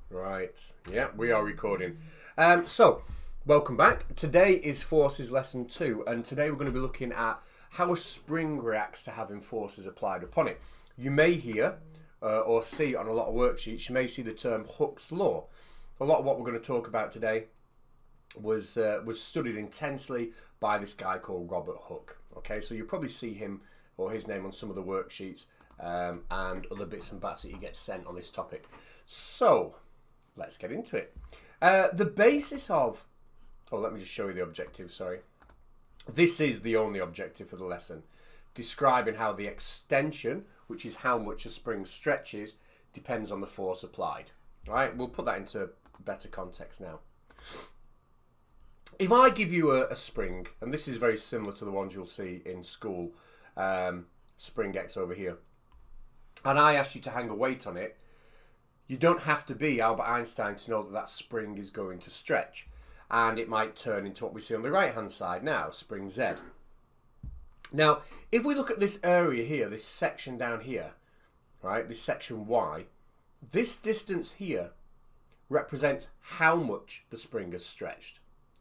Right. Yeah, we are recording. So, welcome back. Today is Forces Lesson 2, and today we're going to be looking at how a spring reacts to having forces applied upon it. You may hear or see on a lot of worksheets, you may see the term Hooke's Law. A lot of what we're going to talk about today was studied intensely by this guy called Robert Hooke. Okay, so you'll probably see him or his name on some of the worksheets and other bits and bats that you get sent on this topic. So, let's get into it. The basis of... Oh, let me just show you the objective, sorry. This is the only objective for the lesson. Describing how the extension, which is how much a spring stretches, depends on the force applied. All right, we'll put that into better context now. If I give you a spring, and this is very similar to the ones you'll see in school, spring X over here, and I ask you to hang a weight on it, you don't have to be Albert Einstein to know that that spring is going to stretch. And it might turn into what we see on the right-hand side now, spring Z. Now, if we look at this area here, this section down here, right, this section Y, this distance here represents how much the spring has stretched,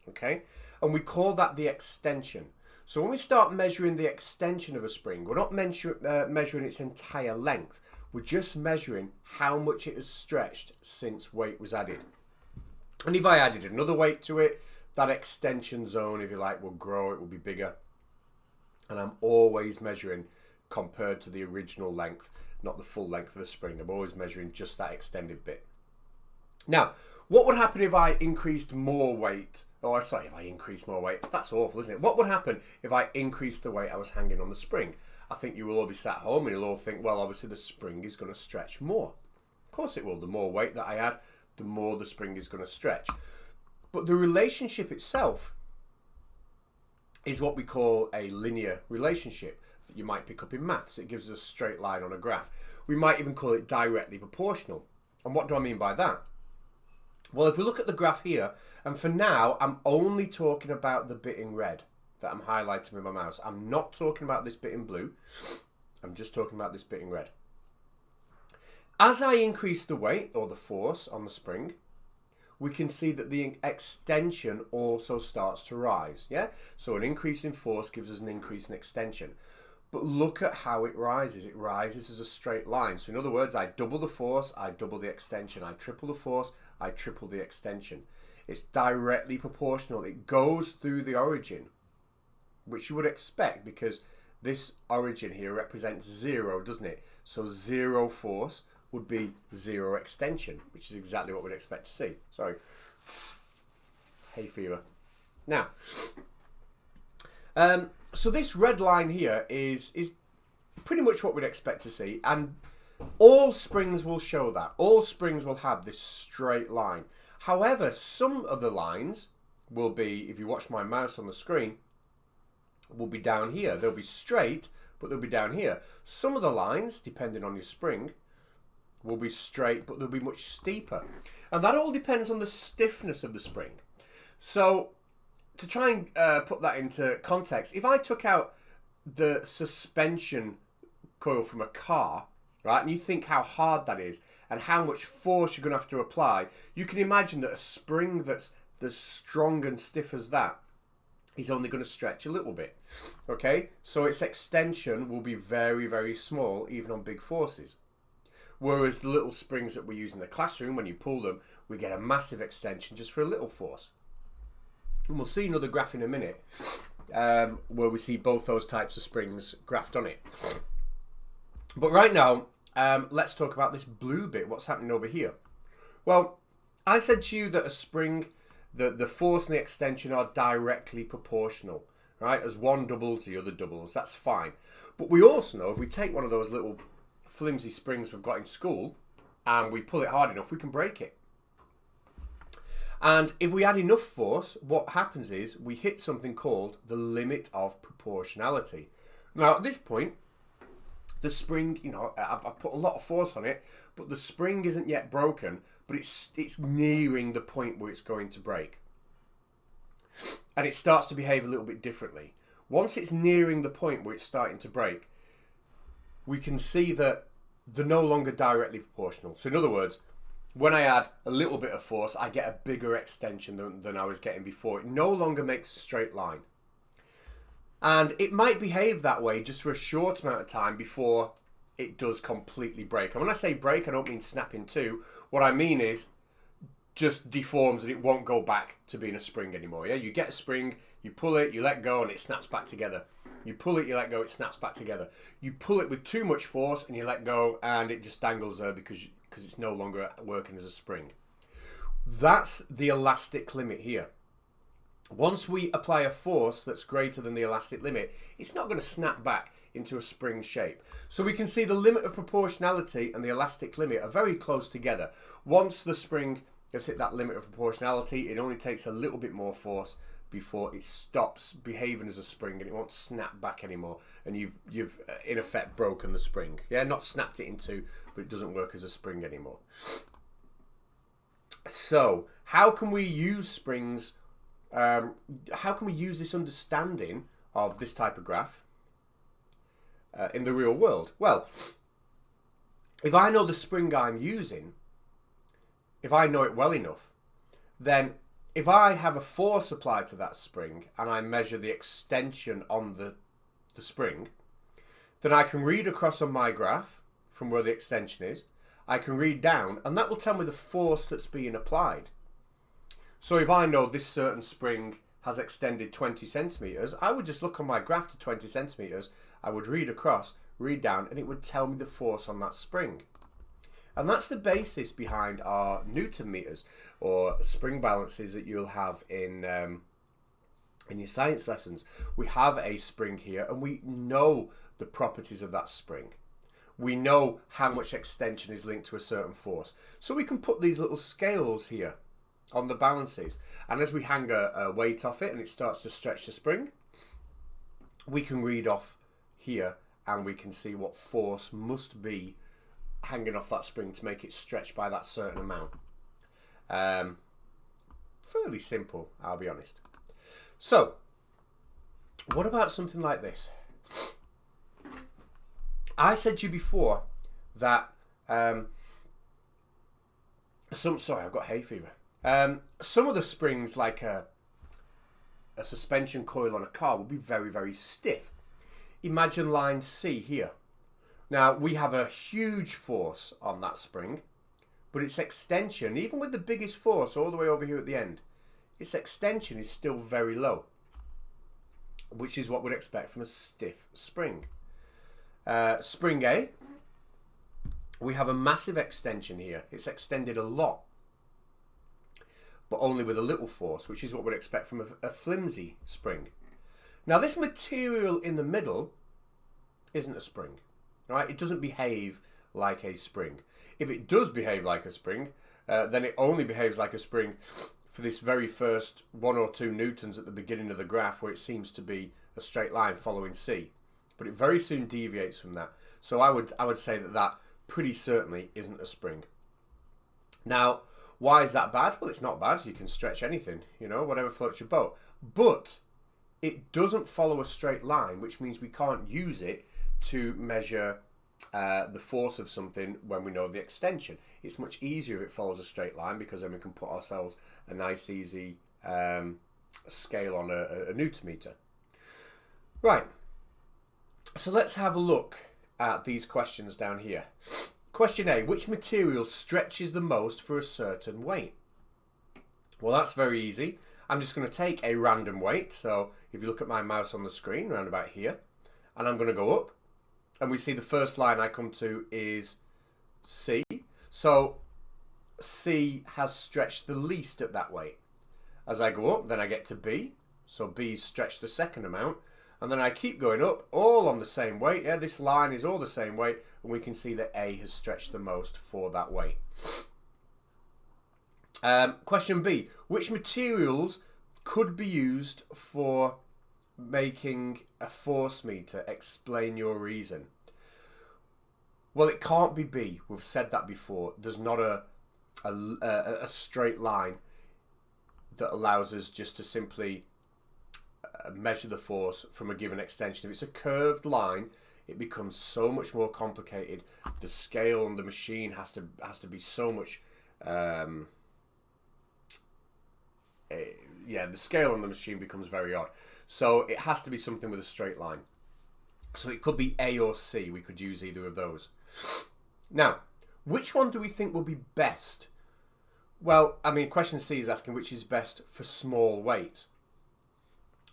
okay? And we call that the extension. So when we start measuring the extension of a spring, we're not measuring its entire length. We're just measuring how much it has stretched since weight was added. And if I added another weight to it, that extension zone, if you like, will grow, it will be bigger. And I'm always measuring compared to the original length, not the full length of the spring. I'm always measuring just that extended bit. Now, what would happen if I increased more weight? Oh, sorry, if I increased more weight. That's awful, isn't it? What would happen if I increased the weight I was hanging on the spring? I think you will all be sat home and you'll all think, well, obviously the spring is going to stretch more. Of course it will. The more weight that I add, the more the spring is going to stretch. But the relationship itself is what we call a linear relationship that you might pick up in maths. It gives us a straight line on a graph. We might even call it directly proportional. And what do I mean by that? Well, if we look at the graph here, and for now, I'm only talking about the bit in red that I'm highlighting with my mouse. I'm not talking about this bit in blue. I'm just talking about this bit in red. As I increase the weight or the force on the spring, we can see that the extension also starts to rise. Yeah? So an increase in force gives us an increase in extension. But look at how it rises. It rises as a straight line. So in other words, I double the force, I double the extension. I triple the force, I triple the extension. It's directly proportional. It goes through the origin, which you would expect because this origin here represents zero, doesn't it? So zero force would be zero extension, which is exactly what we'd expect to see. Sorry. Hay fever. Now, so this red line here is pretty much what we'd expect to see, and all springs will show that. All springs will have this straight line. However, some of the lines will be, if you watch my mouse on the screen, will be down here. They'll be straight, but they'll be down here. Some of the lines, depending on your spring, will be straight, but they'll be much steeper. And that all depends on the stiffness of the spring. So, to try and put that into context, if I took out the suspension coil from a car, right, and you think how hard that is and how much force you're going to have to apply, you can imagine that a spring that's as strong and stiff as that is only going to stretch a little bit. Okay, so its extension will be very, very small, even on big forces. Whereas the little springs that we use in the classroom, when you pull them, we get a massive extension just for a little force. And we'll see another graph in a minute where we see both those types of springs graphed on it. But right now, let's talk about this blue bit, what's happening over here. Well, I said to you that a spring, the force and the extension are directly proportional, right? As one doubles, the other doubles, that's fine. But we also know if we take one of those little flimsy springs we've got in school and we pull it hard enough, we can break it. And if we add enough force, what happens is we hit something called the limit of proportionality. Now at this point, the spring, you know, I've put a lot of force on it, but the spring isn't yet broken, but it's nearing the point where it's going to break. And it starts to behave a little bit differently. Once it's nearing the point where it's starting to break, we can see that they're no longer directly proportional. So in other words, when I add a little bit of force, I get a bigger extension than I was getting before. It no longer makes a straight line. And it might behave that way just for a short amount of time before it does completely break. And when I say break, I don't mean snap in two. What I mean is just deforms and it won't go back to being a spring anymore. Yeah, you get a spring, you pull it, you let go, and it snaps back together. You pull it, you let go, it snaps back together. You pull it with too much force and you let go, and it just dangles there because it's no longer working as a spring. That's the elastic limit here. Once we apply a force that's greater than the elastic limit, it's not going to snap back into a spring shape. So we can see the limit of proportionality and the elastic limit are very close together. Once the spring has hit that limit of proportionality, it only takes a little bit more force before it stops behaving as a spring and it won't snap back anymore, and you've in effect broken the spring. Yeah, not snapped it in two, but it doesn't work as a spring anymore. So how can we use springs? How can we use this understanding of this type of graph in the real world? Well, if I know the spring I'm using, if I know it well enough, then if I have a force applied to that spring and I measure the extension on the spring, then I can read across on my graph from where the extension is. I can read down, and that will tell me the force that's being applied. So if I know this certain spring has extended 20 centimeters, I would just look on my graph to 20 centimeters. I would read across, read down, and it would tell me the force on that spring. And that's the basis behind our Newton meters or spring balances that you'll have in your science lessons. We have a spring here, and we know the properties of that spring. We know how much extension is linked to a certain force. So we can put these little scales here on the balances, and as we hang a weight off it and it starts to stretch the spring, we can read off here and we can see what force must be hanging off that spring to make it stretch by that certain amount. Fairly simple, I'll be honest. So what about something like this? I said to you before that sorry, I've got hay fever. Some of the springs, like a suspension coil on a car, will be very, very stiff. Imagine line C here. Now, we have a huge force on that spring, but its extension, even with the biggest force all the way over here at the end, its extension is still very low, which is what we'd expect from a stiff spring. Spring A, we have a massive extension here. It's extended a lot, but only with a little force, which is what we'd expect from a flimsy spring. Now, this material in the middle isn't a spring, right? It doesn't behave like a spring. If it does behave like a spring, then it only behaves like a spring for this very first 1 or 2 newtons at the beginning of the graph, where it seems to be a straight line following C. But it very soon deviates from that. So I would say that pretty certainly isn't a spring. Now, why is that bad? Well, it's not bad. You can stretch anything, whatever floats your boat. But it doesn't follow a straight line, which means we can't use it to measure the force of something when we know the extension. It's much easier if it follows a straight line, because then we can put ourselves a nice, easy scale on a Newton meter. Right. So let's have a look at these questions down here. Question A, which material stretches the most for a certain weight? Well, that's very easy. I'm just going to take a random weight. So if you look at my mouse on the screen, around about here, and I'm going to go up, and we see the first line I come to is C. So C has stretched the least at that weight. As I go up, then I get to B. So B's stretched the second amount. And then I keep going up, all on the same weight. Yeah, this line is all the same weight, and we can see that A has stretched the most for that weight. Question B, which materials could be used for making a force meter? Explain your reason. Well, it can't be B. We've said that before. There's not a straight line that allows us just to simply measure the force from a given extension. If it's a curved line, it becomes so much more complicated. The scale on the machine has to be so much yeah, the scale on the machine becomes very odd. So it has to be something with a straight line. So it could be A or C. We could use either of those. Now, which one do we think will be best? Well, I mean, question C is asking which is best for small weights.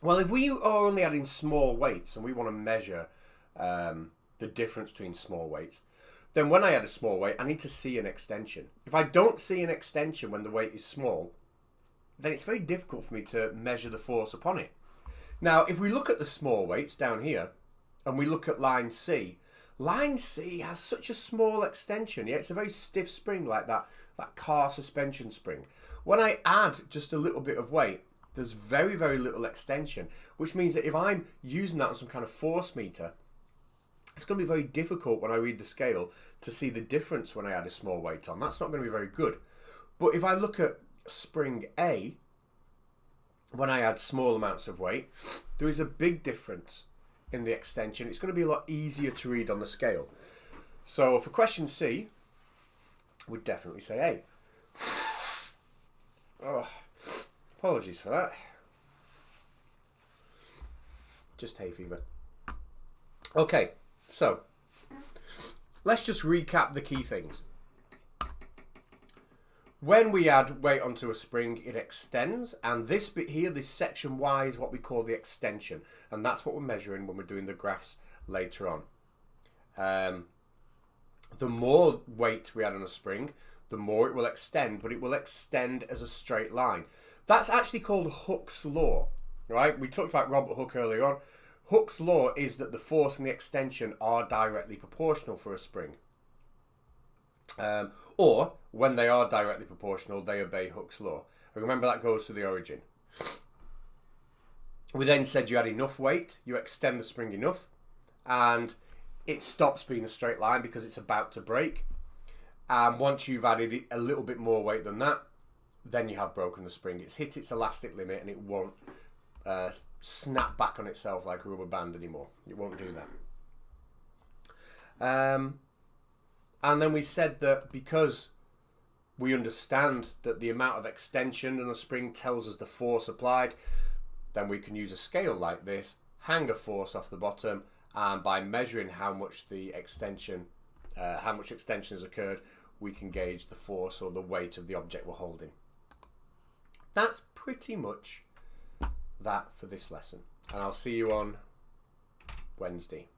Well, if we are only adding small weights and we want to measure the difference between small weights, then when I add a small weight, I need to see an extension. If I don't see an extension when the weight is small, then it's very difficult for me to measure the force upon it. Now, if we look at the small weights down here, and we look at line C has such a small extension. Yeah, it's a very stiff spring like that car suspension spring. When I add just a little bit of weight, there's very, very little extension, which means that if I'm using that on some kind of force meter, it's going to be very difficult when I read the scale to see the difference when I add a small weight on. That's not going to be very good. But if I look at spring A, when I add small amounts of weight, there is a big difference in the extension. It's going to be a lot easier to read on the scale. So for question C, we'd definitely say A. Oh, apologies for that. Just hay fever. Okay, so let's just recap the key things. When we add weight onto a spring, it extends, and this bit here, this section Y, is what we call the extension, and that's what we're measuring when we're doing the graphs later on. The more weight we add on a spring, the more it will extend, but it will extend as a straight line. That's actually called Hooke's law, right? We talked about Robert Hooke earlier on. Hooke's law is that the force and the extension are directly proportional for a spring. Or, when they are directly proportional, they obey Hooke's law. And remember, that goes to the origin. We then said you add enough weight, you extend the spring enough, and it stops being a straight line because it's about to break. And once you've added a little bit more weight than that, then you have broken the spring. It's hit its elastic limit and it won't snap back on itself like a rubber band anymore. It won't do that. And then we said that because we understand that the amount of extension in a spring tells us the force applied, then we can use a scale like this, hang a force off the bottom, and by measuring how much extension has occurred, we can gauge the force or the weight of the object we're holding. That's pretty much that for this lesson, and I'll see you on Wednesday.